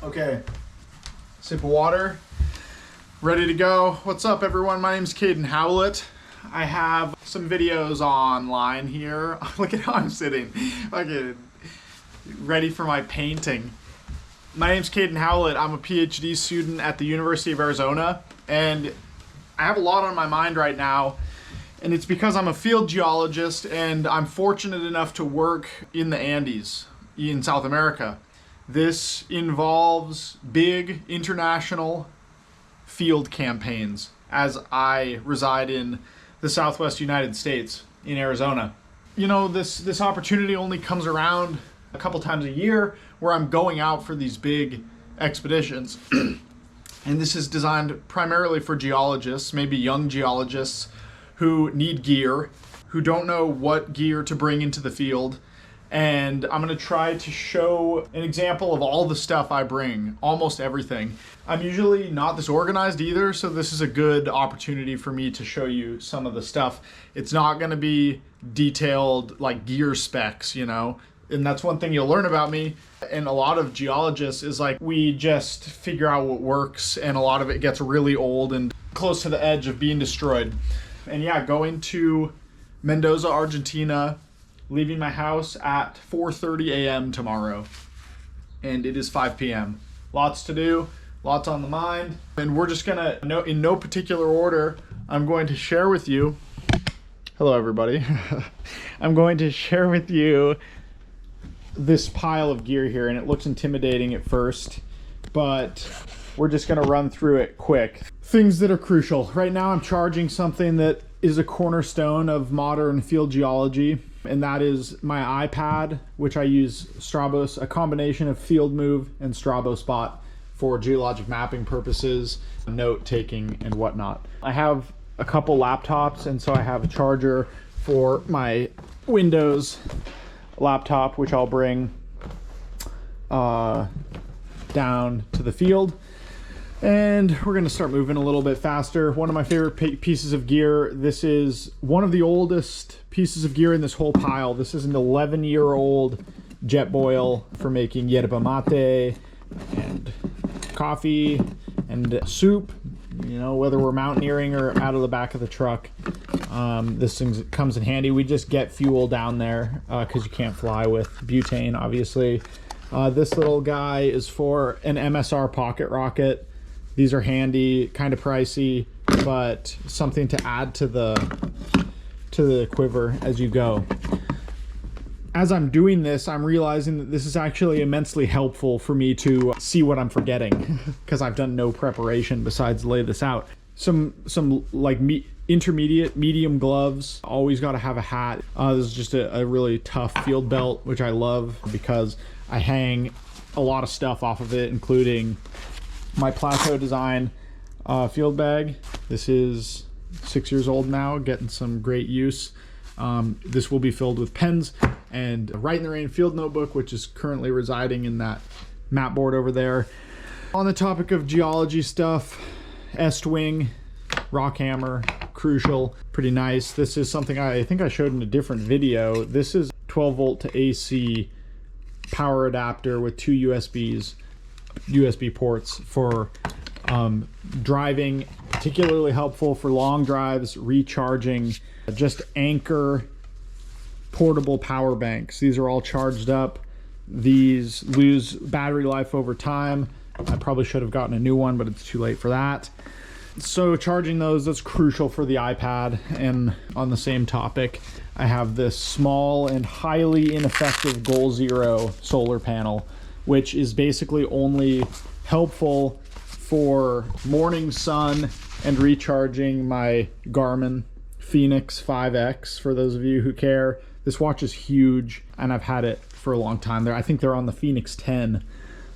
Okay, sip of water, ready to go. What's up everyone? My name is Caden Howlett. I have some videos online here. Look at how I'm sitting, like ready for my painting. My name's Caden Howlett. I'm a PhD student at the University of Arizona, and I have a lot on my mind right now, and it's because I'm a field geologist and I'm fortunate enough to work in the Andes in South America. This involves big international field campaigns as I reside in the Southwest United States in Arizona. You know, this opportunity only comes around a couple times a year where I'm going out for these big expeditions. And this is designed primarily for geologists, maybe young geologists who need gear, who don't know what gear to bring into the field. And I'm gonna try to show an example of all the stuff I bring, almost everything. I'm usually not this organized either, so this is a good opportunity for me to show you some of the stuff. It's not gonna be detailed like gear specs, you know? And that's one thing you'll learn about me. And a lot of geologists is like, we just figure out what works, and a lot of it gets really old and close to the edge of being destroyed. And yeah, going to Mendoza, Argentina, leaving my house at 4:30 a.m. tomorrow, and it is 5 p.m. Lots to do, lots on the mind, and we're just gonna, in no particular order, I'm going to share with you, hello everybody, I'm going to share with you this pile of gear here, and it looks intimidating at first, but we're just gonna run through it quick. Things that are crucial. Right now I'm charging something that is a cornerstone of modern field geology, and that is my iPad, which I use Strabos, a combination of FieldMove and StraboSpot for geologic mapping purposes, note taking and whatnot. I have a couple laptops, and so I have a charger for my Windows laptop, which I'll bring down to the field. And we're gonna start moving a little bit faster. One of my favorite pieces of gear, this is one of the oldest pieces of gear in this whole pile. This is an 11-year-old jet boil for making yerba mate and coffee and soup, you know, whether we're mountaineering or out of the back of the truck. This thing comes in handy. We just get fuel down there because you can't fly with butane, obviously. This little guy is for an MSR pocket rocket. These are handy, kind of pricey, but something to add to the quiver as you go. As I'm doing this, I'm realizing that this is actually immensely helpful for me to see what I'm forgetting because I've done no preparation besides lay this out. Some like intermediate, medium gloves. Always got to have a hat. This is just a really tough field belt, which I love because I hang a lot of stuff off of it, including my Plateau Design field bag. This is 6 years old now, getting some great use. This will be filled with pens and a Write in the Rain field notebook, which is currently residing in that map board over there. On the topic of geology stuff, Est-wing, rock hammer, crucial, pretty nice. This is something I think I showed in a different video. This is 12 volt to AC power adapter with two USB ports for driving, particularly helpful for long drives, recharging, just Anchor portable power banks. These are all charged up. These lose battery life over time. I probably should have gotten a new one, but it's too late for that. So charging those, that's crucial for the iPad. And on the same topic, I have this small and highly ineffective Goal Zero solar panel, which is basically only helpful for morning sun and recharging my Garmin Fenix 5X, for those of you who care. This watch is huge, and I've had it for a long time. I think they're on the Fenix 10.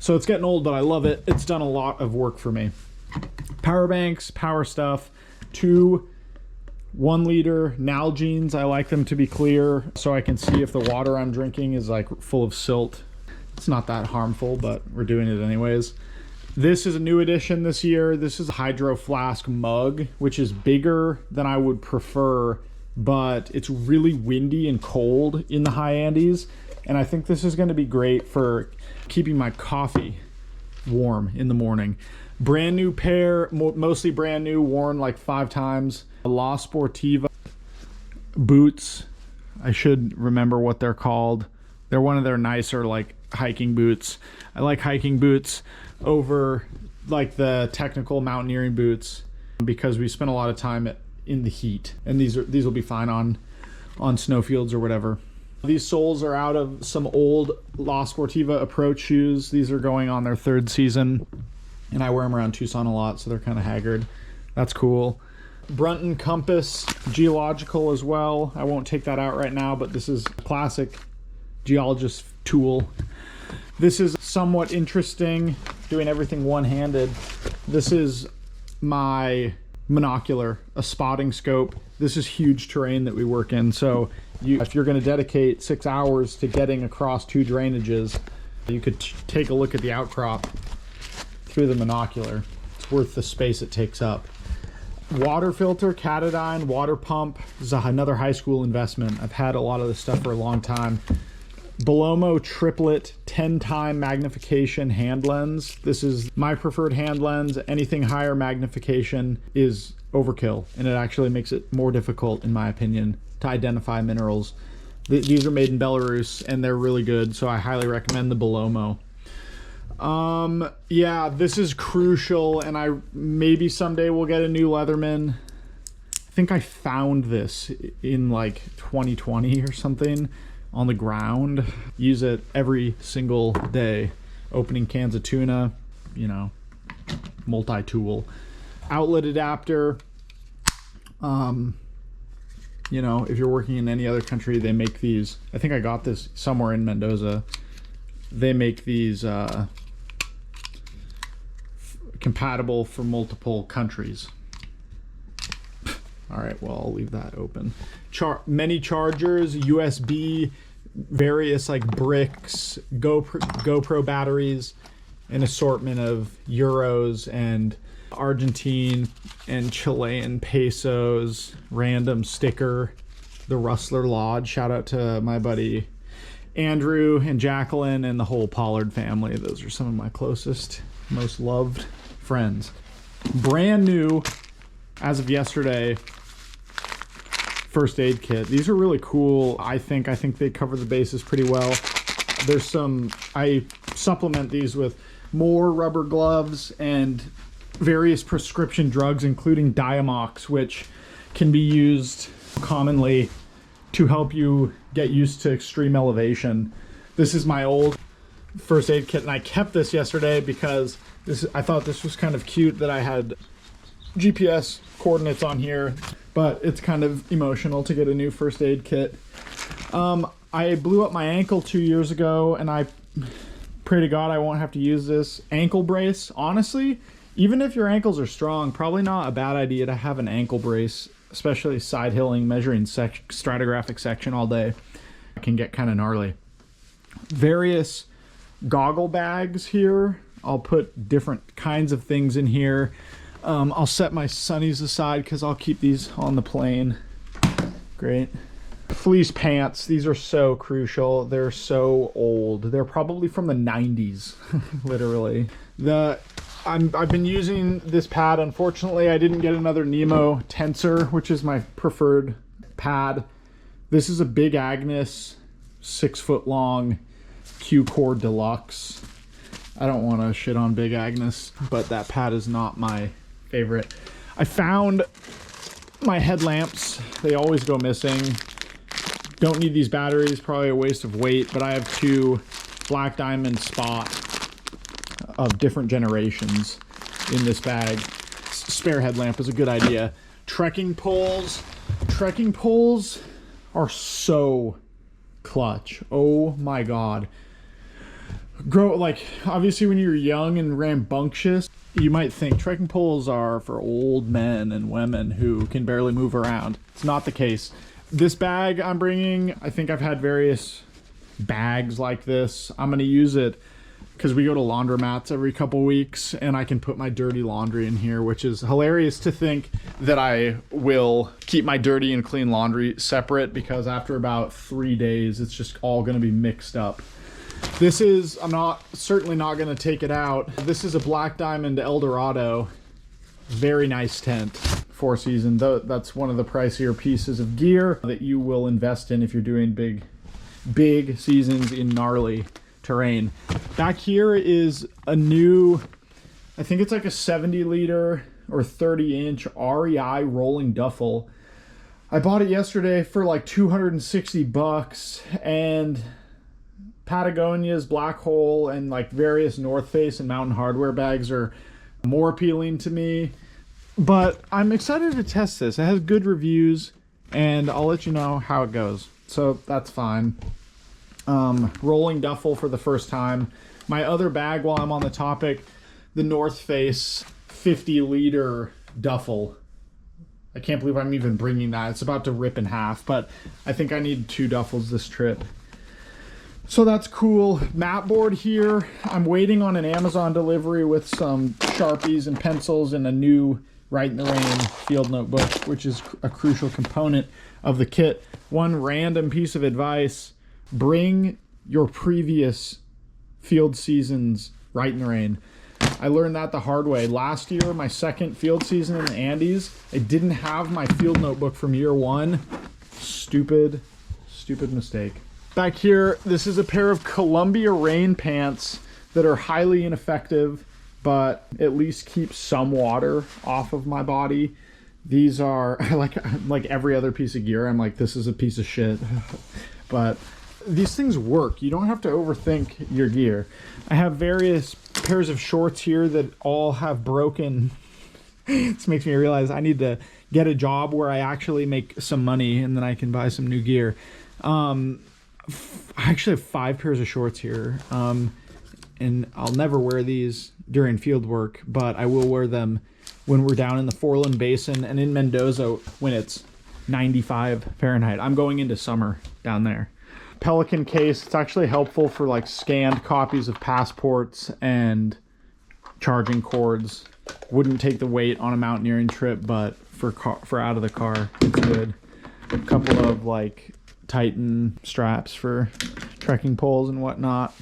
So it's getting old, but I love it. It's done a lot of work for me. Power banks, power stuff, 2 1-liter Nalgene's. I like them to be clear so I can see if the water I'm drinking is like full of silt. It's not that harmful, but we're doing it anyways. This is a new addition this year. This is a Hydro Flask mug, which is bigger than I would prefer but it's really windy and cold in the high Andes. And I think this is going to be great for keeping my coffee warm in the morning. Brand new pair, mostly brand new, worn like 5 times. La Sportiva boots. I should remember what they're called. They're one of their nicer like hiking boots. I like hiking boots over like the technical mountaineering boots because we spend a lot of time in the heat, and these will be fine on snowfields or whatever. These soles are out of some old La Sportiva approach shoes. These are going on their 3rd season, and I wear them around Tucson a lot, so they're kind of haggard. That's cool. Brunton Compass geological as well. I won't take that out right now, but this is a classic geologist tool. This is somewhat interesting, doing everything one-handed. This is my monocular, a spotting scope. This is huge terrain that we work in, so if you're going to dedicate 6 hours to getting across 2 drainages, you could take a look at the outcrop through the monocular. It's worth the space it takes up. Water filter, Catadine, water pump. This is another high school investment. I've had a lot of this stuff for a long time. Belomo triplet 10-time magnification hand lens. This is my preferred hand lens. Anything higher magnification is overkill, and it actually makes it more difficult, in my opinion, to identify minerals. These are made in Belarus, and they're really good, so I highly recommend the Belomo. Yeah, this is crucial, and I maybe someday we'll get a new Leatherman. I think I found this in like 2020 or something on the ground. Use it every single day. Opening cans of tuna, you know, multi-tool. Outlet adapter. You know, if you're working in any other country, they make these. I think I got this somewhere in Mendoza. They make these compatible for multiple countries. All right, well, I'll leave that open. Many chargers, USB, various like bricks, GoPro batteries, an assortment of euros and Argentine and Chilean pesos, random sticker, the Rustler Lodge. Shout out to my buddy Andrew and Jacqueline and the whole Pollard family. Those are some of my closest, most loved friends. Brand new, as of yesterday, first aid kit. These are really cool. I think they cover the bases pretty well. There's some, I supplement these with more rubber gloves and various prescription drugs, including Diamox, which can be used commonly to help you get used to extreme elevation. This is my old first aid kit, and I kept this yesterday because I thought this was kind of cute that I had GPS coordinates on here, but it's kind of emotional to get a new first aid kit. I blew up my ankle 2 years ago, and I pray to God I won't have to use this ankle brace. Honestly, even if your ankles are strong, probably not a bad idea to have an ankle brace, especially side hilling, measuring stratigraphic section all day. It can get kind of gnarly. Various goggle bags here. I'll put different kinds of things in here. I'll set my sunnies aside because I'll keep these on the plane. Great. Fleece pants. These are so crucial. They're so old. They're probably from the 90s, literally. I've been using this pad. Unfortunately, I didn't get another Nemo tensor, which is my preferred pad. This is a Big Agnes 6-foot long Q-Core Deluxe. I don't want to shit on Big Agnes, but that pad is not my favorite. I found my headlamps. They always go missing. Don't need these batteries, probably a waste of weight, but I have 2 Black Diamond Spot of different generations in this bag. Spare headlamp is a good idea. Trekking poles. Trekking poles are so clutch. Oh my God. Obviously when you're young and rambunctious, you might think trekking poles are for old men and women who can barely move around. It's not the case. This bag I'm bringing, I think I've had various bags like this. I'm going to use it because we go to laundromats every couple weeks, and I can put my dirty laundry in here, which is hilarious to think that I will keep my dirty and clean laundry separate, because after about 3 days, it's just all going to be mixed up. This is, certainly not going to take it out. This is a Black Diamond Eldorado. Very nice tent, 4 season. Though that's one of the pricier pieces of gear that you will invest in if you're doing big seasons in gnarly terrain. Back here is a new, I think it's like a 70 liter or 30 inch REI rolling duffel. I bought it yesterday for like 260 bucks, and Patagonia's Black Hole and like various North Face and Mountain Hardwear bags are more appealing to me, but I'm excited to test this. It has good reviews, and I'll let you know how it goes, so that's fine. Rolling duffel for the first time. My other bag, while I'm on the topic, the North Face 50 liter duffel. I can't believe I'm even bringing that. It's about to rip in half, but I think I need 2 duffels this trip. So that's cool. Mat board here. I'm waiting on an Amazon delivery with some Sharpies and pencils and a new Right in the Rain field notebook, which is a crucial component of the kit. One random piece of advice: bring your previous field season's Right in the Rain. I learned that the hard way. Last year, my second field season in the Andes, I didn't have my field notebook from year 1. Stupid mistake. Back here, this is a pair of Columbia rain pants that are highly ineffective, but at least keep some water off of my body. These are, like every other piece of gear, I'm like, this is a piece of shit. But these things work. You don't have to overthink your gear. I have various pairs of shorts here that all have broken. This makes me realize I need to get a job where I actually make some money, and then I can buy some new gear. I actually have 5 pairs of shorts here, and I'll never wear these during field work, but I will wear them when we're down in the Forland Basin and in Mendoza when it's 95 Fahrenheit. I'm going into summer down there. Pelican case. It's actually helpful for like scanned copies of passports and charging cords. Wouldn't take the weight on a mountaineering trip, but for out of the car, it's good. A couple of like Titan straps for trekking poles and whatnot.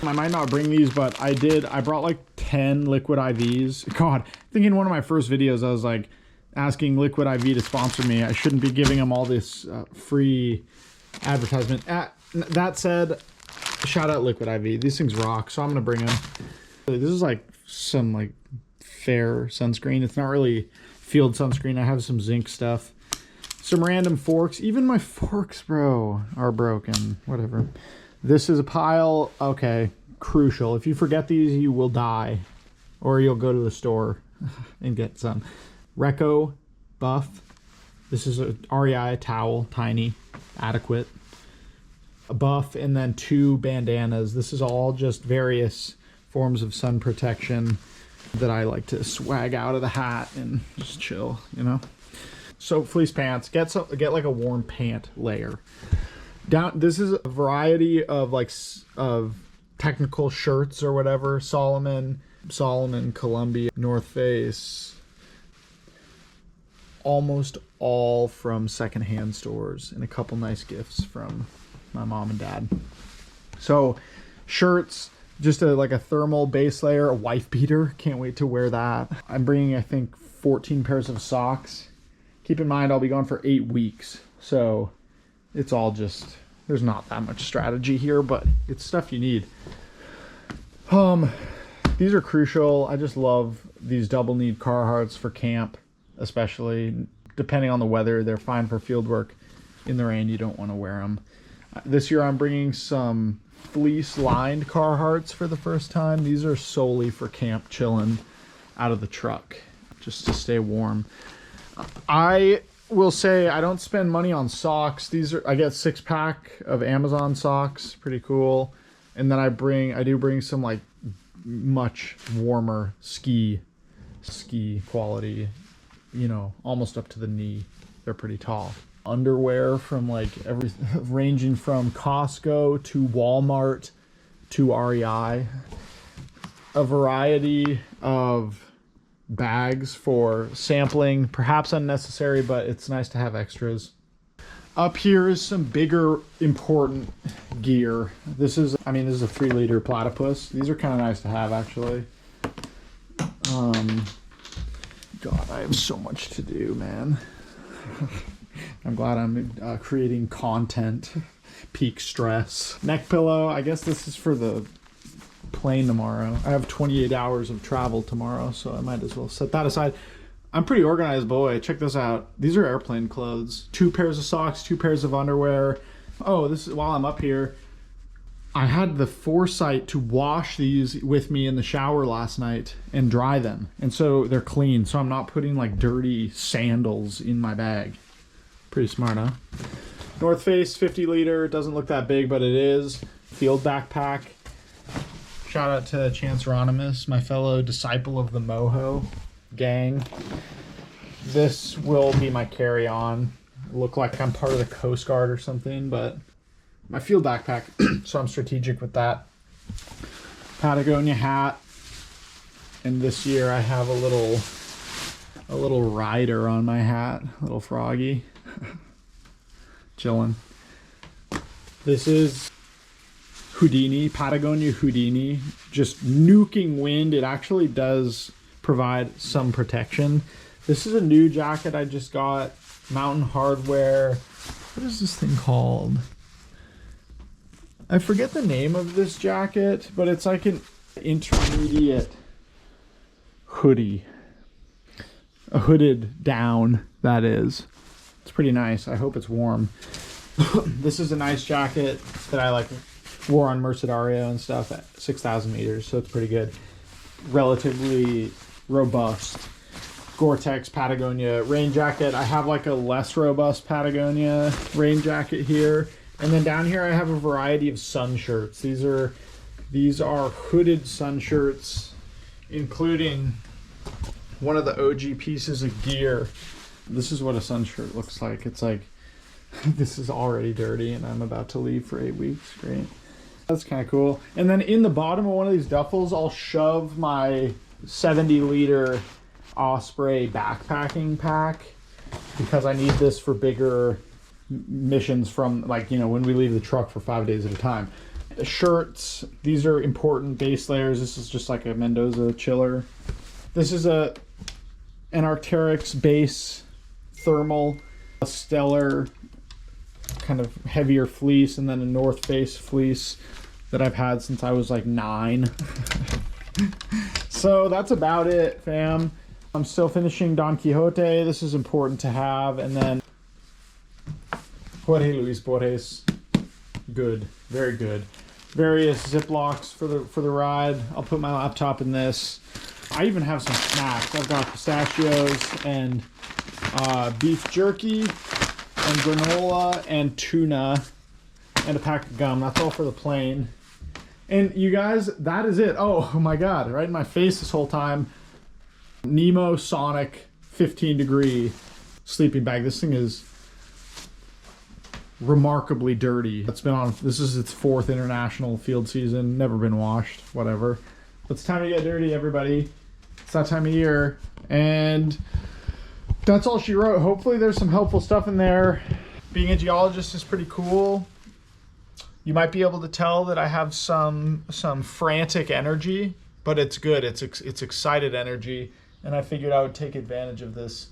I might not bring these, but I brought like 10 liquid IVs. God, I think in one of my first videos I was like asking Liquid IV to sponsor me. I shouldn't be giving them all this free advertisement. That said, shout out Liquid IV. These things rock, so I'm gonna bring them. This is like some like fair sunscreen. It's not really field sunscreen. I have some zinc stuff. Some random forks. Even my forks, bro, are broken. Whatever. This is a pile. Okay, crucial. If you forget these, you will die. Or you'll go to the store and get some. Reco buff. This is a REI towel. Tiny. Adequate. A buff, and then 2 bandanas. This is all just various forms of sun protection that I like to swag out of the hat and just chill, you know? So fleece pants. Get like a warm pant layer. This is a variety of of technical shirts or whatever. Solomon, Columbia, North Face. Almost all from secondhand stores, and a couple nice gifts from my mom and dad. So shirts, just like a thermal base layer, a wife beater. Can't wait to wear that. I'm bringing, I think, 14 pairs of socks. Keep in mind, I'll be gone for 8 weeks. So it's all just, there's not that much strategy here, but it's stuff you need. These are crucial. I just love these double kneed Carhartts for camp, especially. Depending on the weather, they're fine for field work. In the rain, you don't want to wear them. This year, I'm bringing some fleece lined Carhartts for the first time. These are solely for camp chilling out of the truck, just to stay warm. I will say I don't spend money on socks. I get 6-pack of Amazon socks, pretty cool. And then I do bring some like much warmer ski quality, you know, almost up to the knee. They're pretty tall. Underwear from like ranging from Costco to Walmart to REI. A variety of bags for sampling, perhaps unnecessary, but it's nice to have extras. Up here is some bigger, important gear. This is, I mean, this is a 3-liter platypus. These are kind of nice to have, actually. God, I have so much to do, man. I'm glad I'm creating content. Peak stress. Neck pillow, I guess this is for the plane tomorrow. I have 28 hours of travel tomorrow, so I might as well set that aside. I'm pretty organized boy. Check this out. These are airplane clothes. 2 pairs of socks, 2 pairs of underwear. Oh, this is while I'm up here. I had the foresight to wash these with me in the shower last night and dry them. And so they're clean, so I'm not putting like dirty sandals in my bag. Pretty smart, huh? North Face 50-liter. Doesn't look that big, but it is. Field backpack. Shout out to Chance Ronimus, my fellow disciple of the Moho gang. This will be my carry-on. Look like I'm part of the Coast Guard or something, but my field backpack, so I'm strategic with that. Patagonia hat. And this year I have a little rider on my hat, a little froggy. Chilling. This is Houdini, Patagonia Houdini, just nuking wind. It actually does provide some protection. This is a new jacket I just got, Mountain Hardwear. What is this thing called? I forget the name of this jacket, but it's like an intermediate hoodie. A hooded down, that is. It's pretty nice. I hope it's warm. This is a nice jacket that I like wore on Mercedario and stuff at 6,000 meters, so it's pretty good. Relatively robust. Gore-Tex Patagonia rain jacket. I have like a less robust Patagonia rain jacket here. And then down here I have a variety of sun shirts. These are hooded sun shirts, including one of the OG pieces of gear. This is what a sun shirt looks like. It's like, this is already dirty and I'm about to leave for 8 weeks. Great. That's kind of cool. And then in the bottom of one of these duffels, I'll shove my 70-liter Osprey backpacking pack because I need this for bigger missions from, like, you know, when we leave the truck for 5 days at a time. The shirts, these are important base layers. This is just like a Mendoza chiller. This is an Arc'teryx base thermal, a Stellar kind of heavier fleece, and then a North Face fleece that I've had since I was like 9. So that's about it, fam. I'm still finishing Don Quixote. This is important to have. And then Jorge Luis Borges. Good, very good. Various Ziplocs for the ride. I'll put my laptop in this. I even have some snacks. I've got pistachios and beef jerky and granola and tuna and a pack of gum. That's all for the plane. And you guys, that is it. Oh my God, right in my face this whole time. Nemo Sonic 15-degree sleeping bag. This thing is remarkably dirty. It's been on, this is its 4th international field season. Never been washed, whatever. It's time to get dirty, everybody. It's that time of year. And that's all she wrote. Hopefully there's some helpful stuff in there. Being a geologist is pretty cool. You might be able to tell that I have some frantic energy, but it's good. It's excited energy, and I figured I would take advantage of this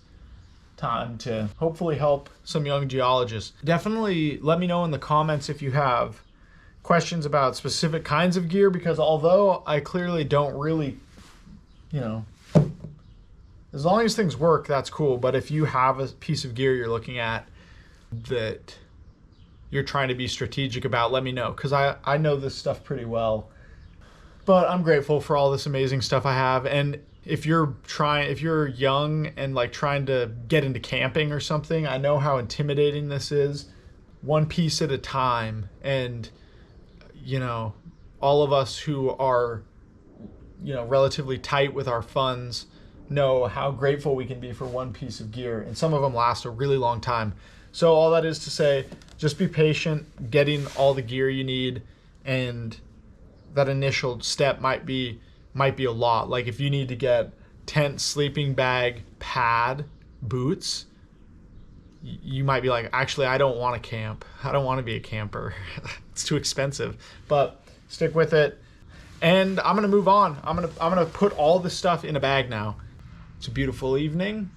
time to hopefully help some young geologists. Definitely let me know in the comments if you have questions about specific kinds of gear, because although I clearly don't really, you know, as long as things work, that's cool. But if you have a piece of gear you're looking at that you're trying to be strategic about, let me know, because I know this stuff pretty well. But I'm grateful for all this amazing stuff I have. And if you're young and like trying to get into camping or something, I know how intimidating this is. One piece at a time. And, you know, all of us who are, you know, relatively tight with our funds know how grateful we can be for one piece of gear. And some of them last a really long time. So all that is to say, just be patient getting all the gear you need, and that initial step might be a lot. Like if you need to get tent, sleeping bag, pad, boots, you might be like, actually, I don't want to camp. I don't want to be a camper. It's too expensive. But stick with it. And I'm gonna move on. I'm gonna put all this stuff in a bag now. It's a beautiful evening.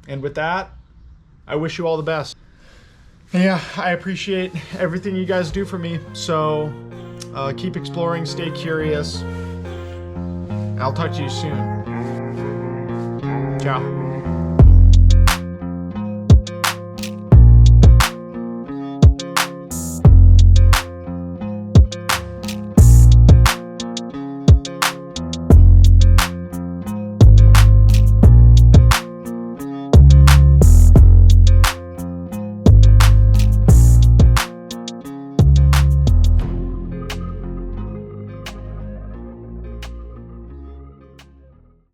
And with that, I wish you all the best. Yeah, I appreciate everything you guys do for me. So keep exploring, stay curious. I'll talk to you soon. Ciao.